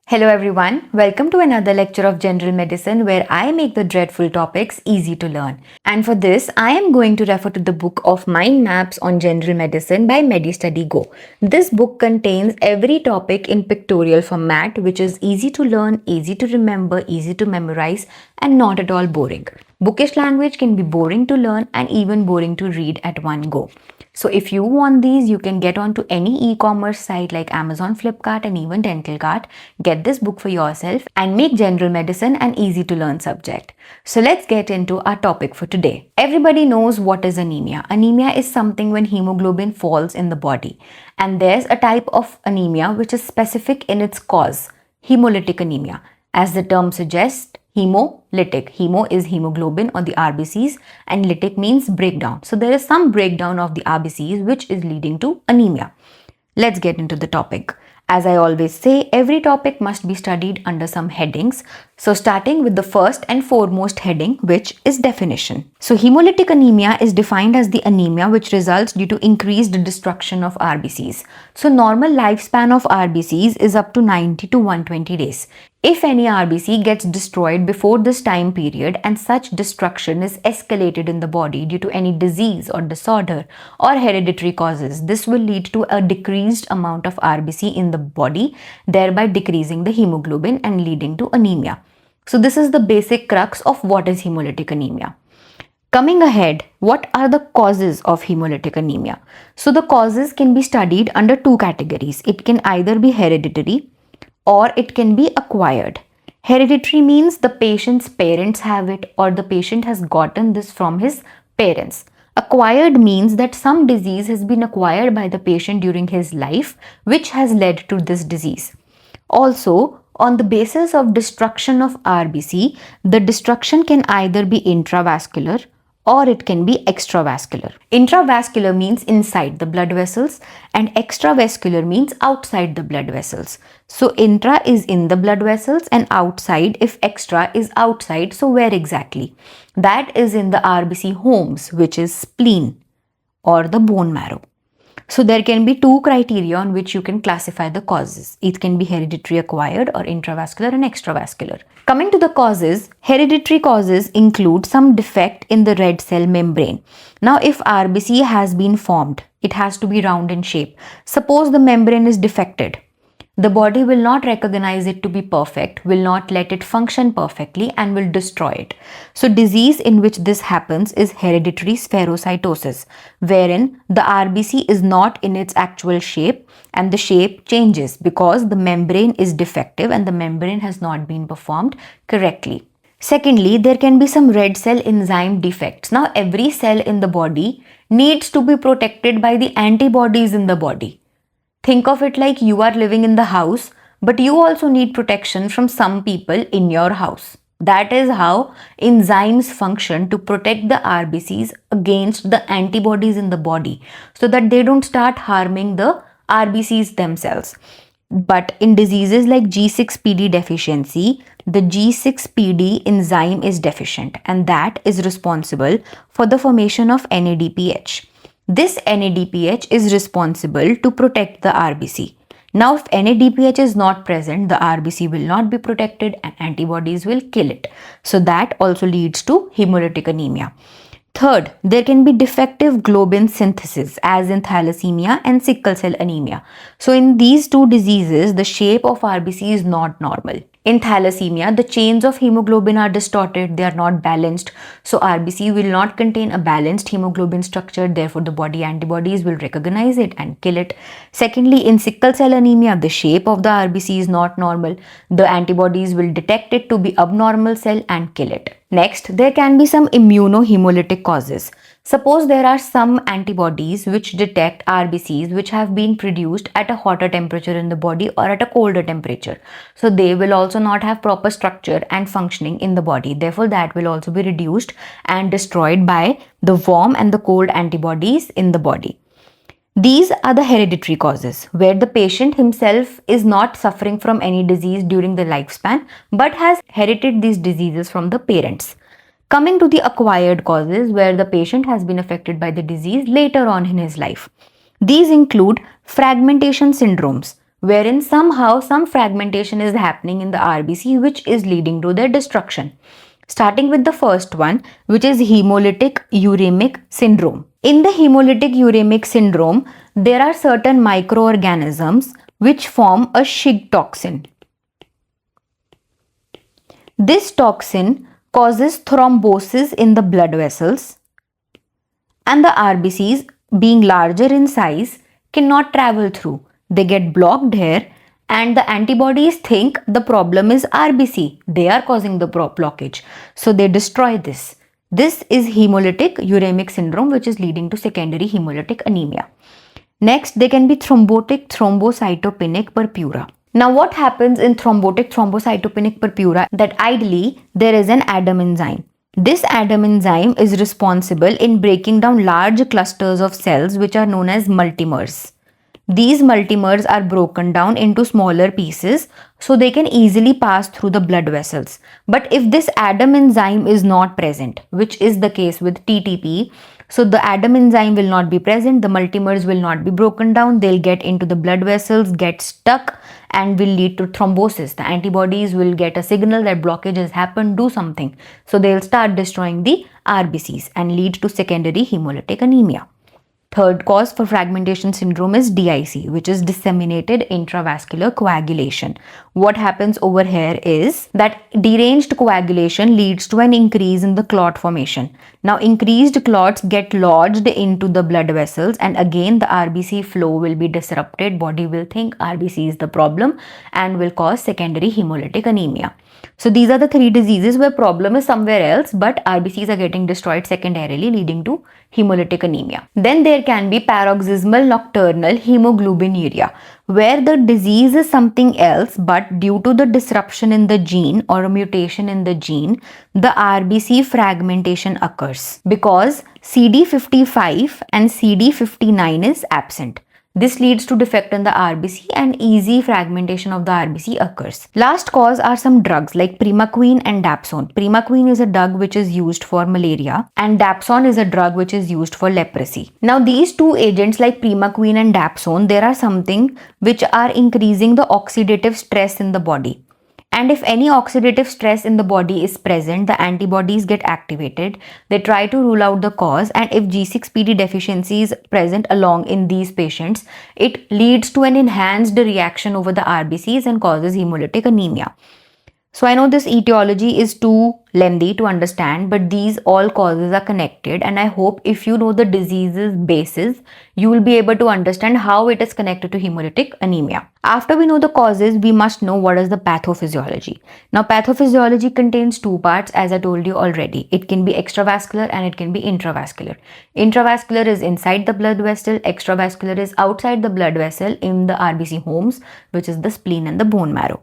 Hello everyone, welcome to another lecture of General Medicine where I make the dreadful topics easy to learn. And for this, I am going to refer to the book of Mind Maps on General Medicine by Medi Study Go. This book contains every topic in pictorial format which is easy to learn, easy to remember, easy to memorize and not at all boring. Bookish language can be boring to learn and even boring to read at one go. So if you want these, you can get onto any e-commerce site like Amazon, Flipkart and even Dental Cart. Get this book for yourself and make general medicine an easy to learn subject. So let's get into our topic for today. Everybody knows what is anemia. Anemia is something when hemoglobin falls in the body. And there's a type of anemia which is specific in its cause, hemolytic anemia. As the term suggests, hemolytic. Hemo is hemoglobin or the RBCs and lytic means breakdown. So there is some breakdown of the RBCs which is leading to anemia. Let's get into the topic. As I always say, every topic must be studied under some headings. So starting with the first and foremost heading, which is definition. So hemolytic anemia is defined as the anemia which results due to increased destruction of RBCs. So normal lifespan of RBCs is up to 90 to 120 days. If any RBC gets destroyed before this time period and such destruction is escalated in the body due to any disease or disorder or hereditary causes, this will lead to a decreased amount of RBC in the body, thereby decreasing the hemoglobin and leading to anemia. So this is the basic crux of what is hemolytic anemia. Coming ahead, what are the causes of hemolytic anemia? So the causes can be studied under two categories. It can either be hereditary or it can be acquired. Hereditary means the patient's parents have it or the patient has gotten this from his parents. Acquired means that some disease has been acquired by the patient during his life which has led to this disease. Also, on the basis of destruction of RBC, the destruction can either be intravascular or it can be extravascular. Intravascular means inside the blood vessels and extravascular means outside the blood vessels. So intra is in the blood vessels and outside if extra is outside. So where exactly? That is in the RBC homes, which is spleen or the bone marrow. So there can be two criteria on which you can classify the causes. It can be hereditary acquired or intravascular and extravascular. Coming to the causes, hereditary causes include some defect in the red cell membrane. Now if RBC has been formed, it has to be round in shape. Suppose the membrane is defected. The body will not recognize it to be perfect, will not let it function perfectly and will destroy it. So disease in which this happens is hereditary spherocytosis, wherein the RBC is not in its actual shape and the shape changes because the membrane is defective and the membrane has not been performed correctly. Secondly, there can be some red cell enzyme defects. Now every cell in the body needs to be protected by the antibodies in the body. Think of it like you are living in the house, but you also need protection from some people in your house. That is how enzymes function to protect the RBCs against the antibodies in the body so that they don't start harming the RBCs themselves. But in diseases like G6PD deficiency, the G6PD enzyme is deficient and that is responsible for the formation of NADPH. This NADPH is responsible to protect the RBC. Now, if NADPH is not present, the RBC will not be protected and antibodies will kill it. So that also leads to hemolytic anemia. Third, there can be defective globin synthesis as in thalassemia and sickle cell anemia. So in these two diseases, the shape of RBC is not normal. In thalassemia, the chains of hemoglobin are distorted, they are not balanced. So RBC will not contain a balanced hemoglobin structure, therefore the body antibodies will recognize it and kill it. Secondly, in sickle cell anemia, the shape of the RBC is not normal. The antibodies will detect it to be abnormal cell and kill it. Next, there can be some immunohemolytic causes. Suppose there are some antibodies which detect RBCs which have been produced at a hotter temperature in the body or at a colder temperature. So they will also not have proper structure and functioning in the body. Therefore, that will also be reduced and destroyed by the warm and the cold antibodies in the body. These are the hereditary causes where the patient himself is not suffering from any disease during the lifespan but has inherited these diseases from the parents. Coming to the acquired causes where the patient has been affected by the disease later on in his life. These include fragmentation syndromes, wherein somehow some fragmentation is happening in the RBC which is leading to their destruction. Starting with the first one, which is hemolytic uremic syndrome. In the hemolytic uremic syndrome, there are certain microorganisms which form a Shig toxin. This toxin causes thrombosis in the blood vessels, and the RBCs, being larger in size, cannot travel through. They get blocked here, and the antibodies think the problem is RBC. They are causing the blockage. So they destroy this. This is hemolytic uremic syndrome, which is leading to secondary hemolytic anemia. Next, they can be thrombotic thrombocytopenic purpura. Now, what happens in thrombotic thrombocytopenic purpura? That ideally there is an ADAM enzyme. This ADAM enzyme is responsible in breaking down large clusters of cells which are known as multimers. These multimers are broken down into smaller pieces so they can easily pass through the blood vessels. But if this ADAM enzyme is not present, which is the case with TTP, so the ADAM enzyme will not be present, the multimers will not be broken down, they'll get into the blood vessels, get stuck, and will lead to thrombosis. The antibodies will get a signal that blockage has happened, do something. So they'll start destroying the RBCs and lead to secondary hemolytic anemia. Third cause for fragmentation syndrome is DIC, which is disseminated intravascular coagulation. What happens over here is that deranged coagulation leads to an increase in the clot formation. Now, increased clots get lodged into the blood vessels, and again the RBC flow will be disrupted. Body will think RBC is the problem and will cause secondary hemolytic anemia. So these are the three diseases where problem is somewhere else, but RBCs are getting destroyed secondarily, leading to hemolytic anemia. Then there can be paroxysmal nocturnal hemoglobinuria, where the disease is something else, but due to the disruption in the gene or a mutation in the gene, the RBC fragmentation occurs because CD55 and CD59 is absent. This leads to defect in the RBC and easy fragmentation of the RBC occurs. Last cause are some drugs like primaquine and dapsone. Primaquine is a drug which is used for malaria and dapsone is a drug which is used for leprosy. Now these two agents like primaquine and dapsone, there are something which are increasing the oxidative stress in the body. And if any oxidative stress in the body is present, the antibodies get activated. They try to rule out the cause, and if G6PD deficiency is present along in these patients, it leads to an enhanced reaction over the RBCs and causes hemolytic anemia. So I know this etiology is too lengthy to understand, but these all causes are connected, and I hope if you know the disease's basis, you will be able to understand how it is connected to hemolytic anemia. After we know the causes, we must know what is the pathophysiology. Now pathophysiology contains two parts, as I told you already. It can be extravascular and it can be intravascular. Intravascular is inside the blood vessel, extravascular is outside the blood vessel in the RBC homes, which is the spleen and the bone marrow.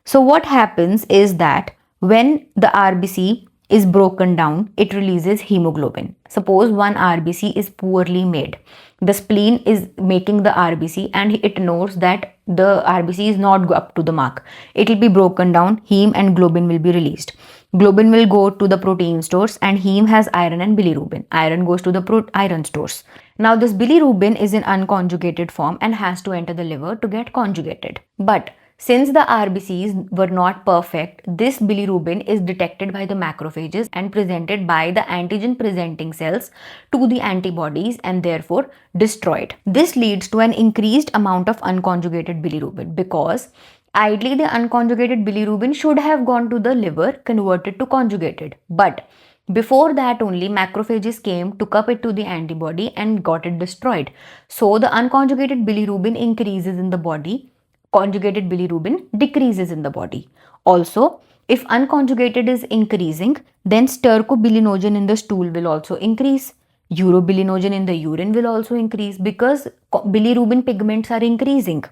So what happens is that when the RBC is broken down, it releases hemoglobin. Suppose one RBC is poorly made. The spleen is making the RBC and it knows that the RBC is not up to the mark. It will be broken down, heme and globin will be released. Globin will go to the protein stores and heme has iron and bilirubin. Iron goes to the iron stores. Now this bilirubin is in unconjugated form and has to enter the liver to get conjugated. But since the RBCs were not perfect, this bilirubin is detected by the macrophages and presented by the antigen presenting cells to the antibodies and therefore destroyed. This leads to an increased amount of unconjugated bilirubin because ideally the unconjugated bilirubin should have gone to the liver, converted to conjugated. But before that only macrophages came, took up it to the antibody and got it destroyed. So the unconjugated bilirubin increases in the body. Conjugated bilirubin decreases in the body. Also, if unconjugated is increasing, then stercobilinogen in the stool will also increase. Urobilinogen in the urine will also increase because bilirubin pigments are increasing.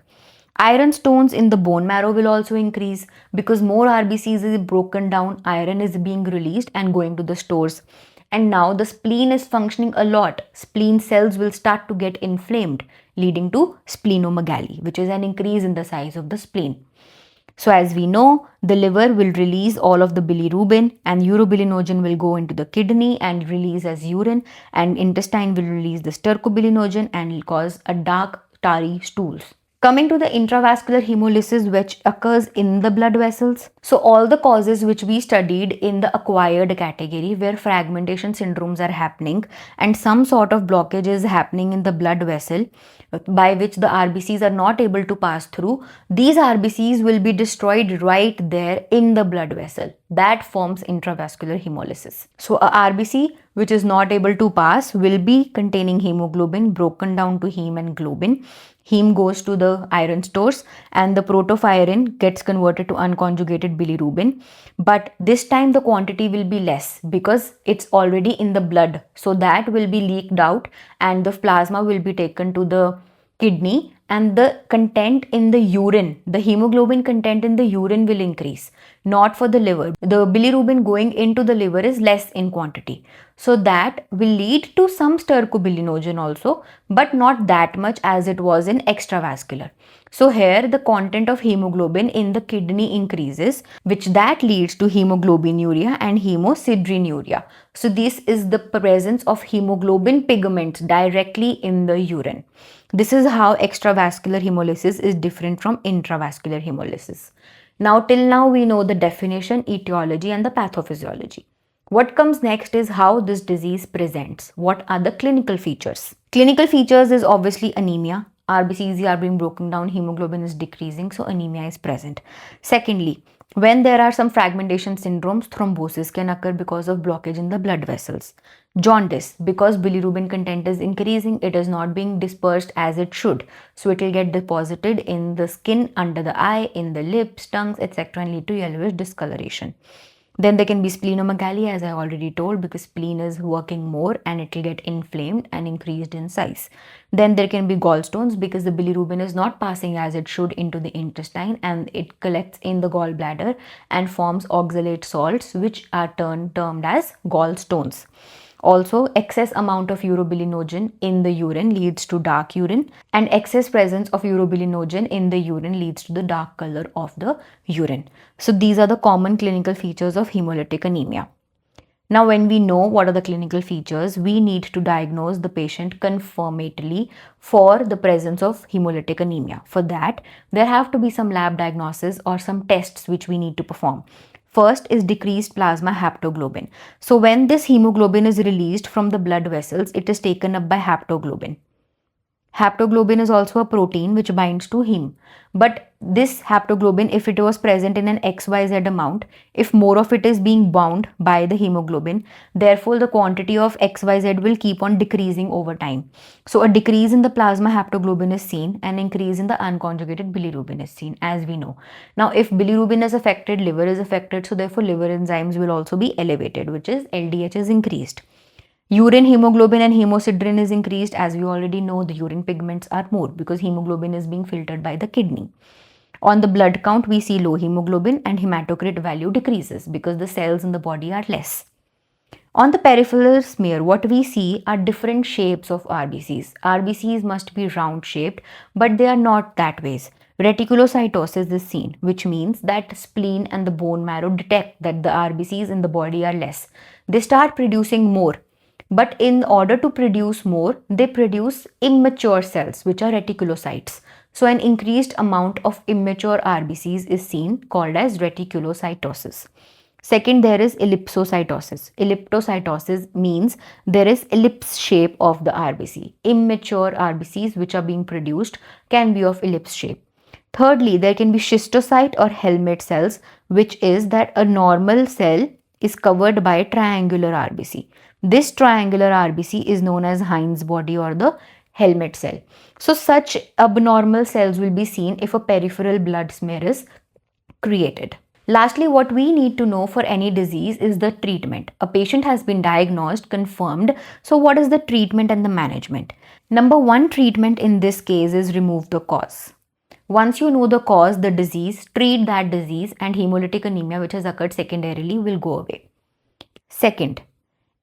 Iron stones in the bone marrow will also increase because more RBCs is broken down, iron is being released and going to the stores. And now the spleen is functioning a lot. Spleen cells will start to get inflamed, leading to splenomegaly, which is an increase in the size of the spleen. So as we know, the liver will release all of the bilirubin and urobilinogen will go into the kidney and release as urine, and intestine will release the stercobilinogen and will cause a dark tarry stools. Coming to the intravascular hemolysis, which occurs in the blood vessels. So all the causes which we studied in the acquired category, where fragmentation syndromes are happening and some sort of blockage is happening in the blood vessel by which the RBCs are not able to pass through, these RBCs will be destroyed right there in the blood vessel. That forms intravascular hemolysis. So a RBC which is not able to pass will be containing hemoglobin broken down to heme and globin. Heme goes to the iron stores and the protophyrin gets converted to unconjugated bilirubin. But this time the quantity will be less because it's already in the blood. So that will be leaked out and the plasma will be taken to the kidney, and the content in the urine, the hemoglobin content in the urine will increase, not for the liver. The bilirubin going into the liver is less in quantity. So that will lead to some stercobilinogen also, but not that much as it was in extravascular. So here the content of hemoglobin in the kidney increases, which that leads to hemoglobinuria and hemosideриnuria. So this is the presence of hemoglobin pigments directly in the urine. This is how extravascular hemolysis is different from intravascular hemolysis. Now till now we know the definition, etiology and the pathophysiology. What comes next is how this disease presents. What are the clinical features? Clinical features is obviously anemia. RBCs are being broken down, hemoglobin is decreasing, so anemia is present. Secondly, when there are some fragmentation syndromes, thrombosis can occur because of blockage in the blood vessels. Jaundice, because bilirubin content is increasing, it is not being dispersed as it should. So it will get deposited in the skin, under the eye, in the lips, tongues, etc. and lead to yellowish discoloration. Then there can be splenomegaly, as I already told, because spleen is working more and it will get inflamed and increased in size. Then there can be gallstones because the bilirubin is not passing as it should into the intestine and it collects in the gallbladder and forms oxalate salts, which are termed as gallstones. Also, excess amount of urobilinogen in the urine leads to dark urine, and excess presence of urobilinogen in the urine leads to the dark color of the urine. So these are the common clinical features of hemolytic anemia. Now, when we know what are the clinical features, we need to diagnose the patient confirmatorily for the presence of hemolytic anemia. For that, there have to be some lab diagnosis or some tests which we need to perform. First is decreased plasma haptoglobin. So when this hemoglobin is released from the blood vessels, it is taken up by haptoglobin. Haptoglobin is also a protein which binds to heme. But this haptoglobin, if it was present in an XYZ amount, if more of it is being bound by the hemoglobin, therefore the quantity of XYZ will keep on decreasing over time. So a decrease in the plasma haptoglobin is seen, and increase in the unconjugated bilirubin is seen, as we know. Now if bilirubin is affected, liver is affected, so therefore liver enzymes will also be elevated, which is LDH is increased. Urine hemoglobin and hemosiderin is increased. As we already know, the urine pigments are more because hemoglobin is being filtered by the kidney. On the blood count, we see low hemoglobin and hematocrit value decreases because the cells in the body are less. On the peripheral smear, what we see are different shapes of RBCs. RBCs must be round shaped, but they are not that ways. Reticulocytosis is seen, which means that spleen and the bone marrow detect that the RBCs in the body are less. They start producing more. But in order to produce more, they produce immature cells, which are reticulocytes. So an increased amount of immature RBCs is seen, called as reticulocytosis. Second, there is ellipsocytosis. Elliptocytosis means there is ellipse shape of the RBC. Immature RBCs which are being produced can be of ellipse shape. Thirdly, there can be schistocyte or helmet cells, which is that a normal cell is covered by a triangular RBC. This triangular RBC is known as Heinz body or the helmet cell. So such abnormal cells will be seen if a peripheral blood smear is created. Lastly, what we need to know for any disease is the treatment. A patient has been diagnosed, confirmed. So what is the treatment and the management? Number one treatment in this case is remove the cause. Once you know the cause, the disease, treat that disease, and hemolytic anemia, which has occurred secondarily, will go away. Second,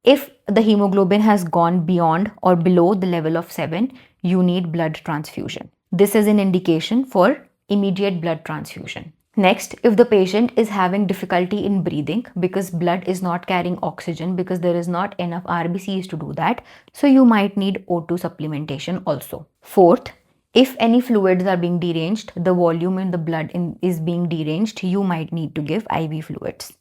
if the hemoglobin has gone beyond or below the level of 7, you need blood transfusion. This is an indication for immediate blood transfusion. Next, if the patient is having difficulty in breathing because blood is not carrying oxygen because there is not enough RBCs to do that, so you might need O2 supplementation also. Fourth, if any fluids are being deranged, the volume in the blood is being deranged, you might need to give IV fluids.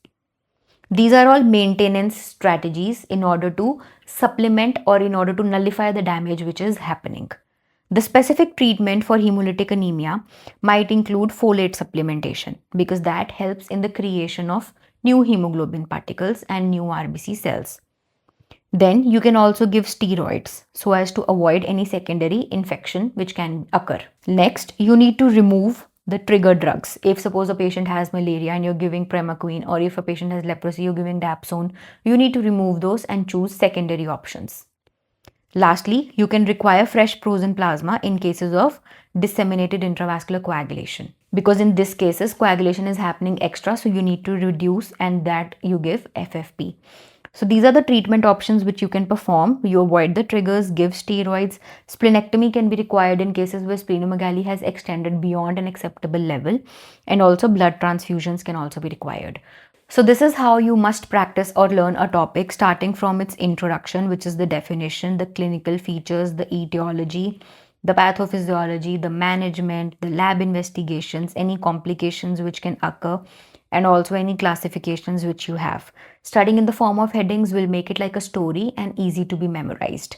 These are all maintenance strategies in order to supplement or in order to nullify the damage which is happening. The specific treatment for hemolytic anemia might include folate supplementation because that helps in the creation of new hemoglobin particles and new RBC cells. Then you can also give steroids so as to avoid any secondary infection which can occur. Next, you need to remove the trigger drugs. If suppose a patient has malaria and you're giving Premaquine, or if a patient has leprosy, you're giving Dapsone, you need to remove those and choose secondary options. Lastly, you can require fresh frozen plasma in cases of disseminated intravascular coagulation. Because in these cases, coagulation is happening extra, so you need to reduce and that you give FFP. So these are the treatment options which you can perform. You avoid the triggers, give steroids. Splenectomy can be required in cases where splenomegaly has extended beyond an acceptable level. And also blood transfusions can also be required. So this is how you must practice or learn a topic, starting from its introduction, which is the definition, the clinical features, the etiology, the pathophysiology, the management, the lab investigations, any complications which can occur, and also any classifications which you have. Studying in the form of headings will make it like a story and easy to be memorized.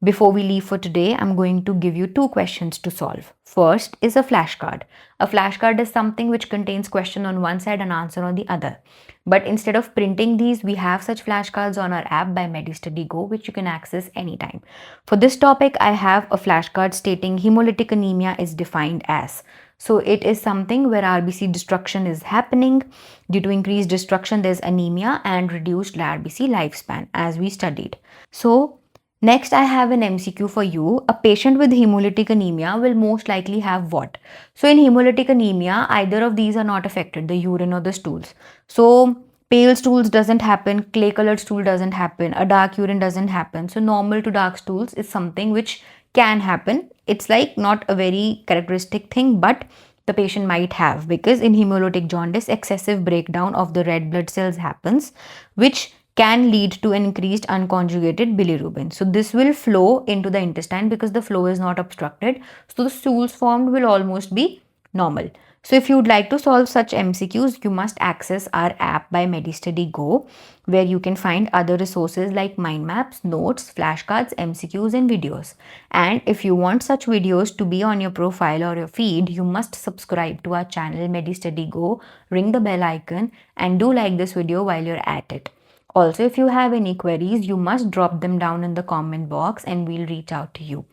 Before we leave for today, I'm going to give you 2 questions to solve. First is a flashcard. A flashcard is something which contains question on one side and answer on the other. But instead of printing these, we have such flashcards on our app by Medi Go, which you can access anytime. For this topic, I have a flashcard stating hemolytic anemia is defined as. So it is something where RBC destruction is happening. Due to increased destruction, there's anemia and reduced RBC lifespan, as we studied. So next, I have an MCQ for you. A patient with hemolytic anemia will most likely have what? So in hemolytic anemia, either of these are not affected, the urine or the stools. So pale stools doesn't happen, clay colored stool doesn't happen, a dark urine doesn't happen. So normal to dark stools is something which can happen. It's like not a very characteristic thing, but the patient might have, because in hemolytic jaundice, excessive breakdown of the red blood cells happens, which can lead to an increased unconjugated bilirubin. So this will flow into the intestine because the flow is not obstructed. So the stools formed will almost be normal. So if you would like to solve such MCQs, you must access our app by Medi Go, where you can find other resources like mind maps, notes, flashcards, MCQs and videos. And if you want such videos to be on your profile or your feed, you must subscribe to our channel Medi Go, ring the bell icon and do like this video while you're at it. Also, if you have any queries, you must drop them down in the comment box and we'll reach out to you.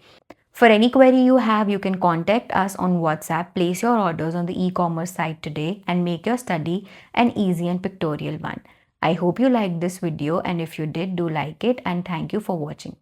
For any query you have, you can contact us on WhatsApp, place your orders on the e-commerce site today and make your study an easy and pictorial one. I hope you liked this video, and if you did, do like it, and thank you for watching.